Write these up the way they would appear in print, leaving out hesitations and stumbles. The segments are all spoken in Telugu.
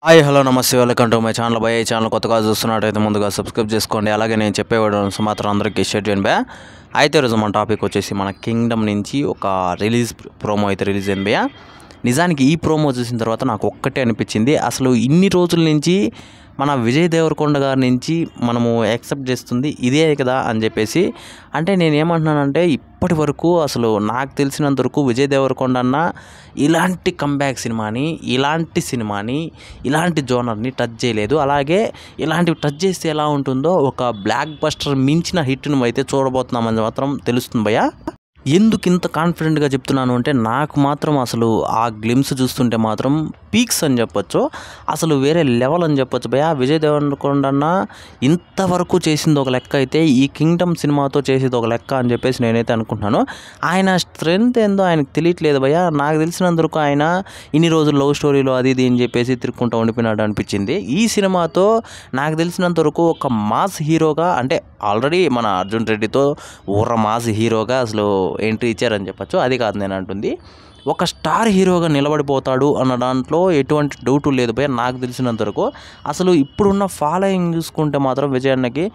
హాయ్ హలో నమస్తే వెల్కమ్ టు మై ఛానల్ భయ. ఈ ఛానల్ కొత్తగా చూస్తున్నట్టయితే ముందుగా సబ్స్క్రైబ్ చేసుకోండి. అలాగే నేను చెప్పే వీడియోస్ మాత్రం అందరికీ షేర్ చేయండి భయ. అయితే ఈరోజు మన టాపిక్ వచ్చేసి మన కింగ్డమ్ నుంచి ఒక ప్రోమో అయితే రిలీజ్ అయింది భయ. నిజానికి ఈ ప్రోమో చూసిన తర్వాత నాకు ఒక్కటే అనిపించింది, అసలు ఇన్ని రోజుల నుంచి మన విజయ్ దేవరకొండ గారి నుంచి మనము యాక్సెప్ట్ చేస్తుంది ఇదే కదా అని చెప్పేసి. అంటే నేను ఏమంటున్నానంటే ఇప్పటి వరకు అసలు నాకు తెలిసినంత వరకు విజయ్ దేవరకొండ అన్న ఇలాంటి కంబ్యాక్ సినిమాని, ఇలాంటి జోనర్ని టచ్ చేయలేదు. అలాగే ఇలాంటివి టచ్ చేస్తే ఎలా ఉంటుందో ఒక బ్లాక్ బస్టర్ మించిన హిట్ను అయితే చూడబోతున్నామని మాత్రం తెలుస్తుంది భయ్య. ఎందుకు ఇంత కాన్ఫిడెంట్గా చెప్తున్నాను అంటే నాకు మాత్రం అసలు ఆ గ్లిమ్స్ చూస్తుంటే మాత్రం పీక్స్ అని చెప్పొచ్చు, అసలు వేరే లెవెల్ అని చెప్పొచ్చు భయ. విజయ్ దేవరకొండ అన్న ఇంతవరకు చేసింది ఒక లెక్క అయితే ఈ కింగ్డమ్ సినిమాతో చేసేది ఒక లెక్క అని చెప్పేసి నేనైతే అనుకుంటున్నాను. ఆయన స్ట్రెంత్ ఏందో ఆయనకు తెలియట్లేదు భయ. నాకు తెలిసినందుకు ఆయన ఇన్ని రోజులు లవ్ స్టోరీలో అది ఇది అని చెప్పేసి తిరుక్కుంటూ ఉండిపోయినాడు అనిపించింది. ఈ సినిమాతో నాకు తెలిసినంత వరకు ఒక మాస్ హీరోగా, అంటే ఆల్రెడీ మన అర్జున్ రెడ్డితో మాస్ హీరోగా అసలు ఎంట్రీ ఇచ్చారని చెప్పచ్చు. అది కాదు నేను అంటుంది, ఒక స్టార్ హీరోగా నిలబడిపోతాడు అన్న దాంట్లో ఎటువంటి డౌట్ లేదు భయ. నాకు తెలిసినంత వరకు అసలు ఇప్పుడున్న ఫాలోయింగ్ చూసుకుంటే మాత్రం విజయ్ అన్నకి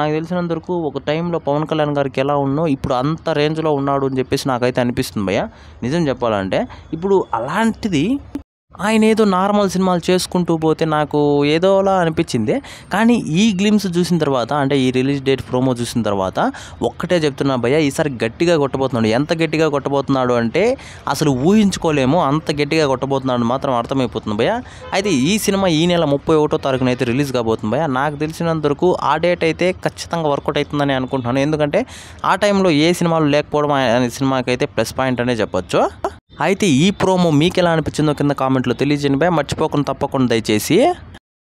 నాకు తెలిసినంత వరకు ఒక టైంలో పవన్ కళ్యాణ్ గారికి ఎలా ఉన్నో ఇప్పుడు అంత రేంజ్లో ఉన్నాడు అని చెప్పేసి నాకైతే అనిపిస్తుంది భయ. నిజం చెప్పాలంటే ఇప్పుడు అలాంటిది ఆయన ఏదో నార్మల్ సినిమాలు చేసుకుంటూ పోతే నాకు ఏదోలా అనిపించింది. కానీ ఈ గ్లిమ్స్ చూసిన తర్వాత, అంటే ఈ రిలీజ్ డేట్ ప్రోమో చూసిన తర్వాత ఒక్కటే చెప్తున్నా భయ్య, ఈసారి గట్టిగా కొట్టబోతున్నాడు. ఎంత గట్టిగా కొట్టబోతున్నాడు అంటే అసలు ఊహించుకోలేము, అంత గట్టిగా కొట్టబోతున్నాడు మాత్రం అర్థమైపోతుంది భయ్య. అయితే ఈ సినిమా ఈ నెల 31వ తారీఖున అయితే రిలీజ్ కాబోతుంది భయ్య. నాకు తెలిసినంత వరకు ఆ డేట్ అయితే ఖచ్చితంగా వర్కౌట్ అవుతుందని అనుకుంటున్నాను. ఎందుకంటే ఆ టైంలో ఏ సినిమాలు లేకపోవడం అనే సినిమాకి అయితే ప్లస్ పాయింట్ అనే చెప్పొచ్చు. అయితే ఈ ప్రోమో మీకు ఎలా అనిపించిందో కింద కామెంట్లో తెలియజేయండి భయ. మర్చిపోకుండా తప్పకుండా దయచేసి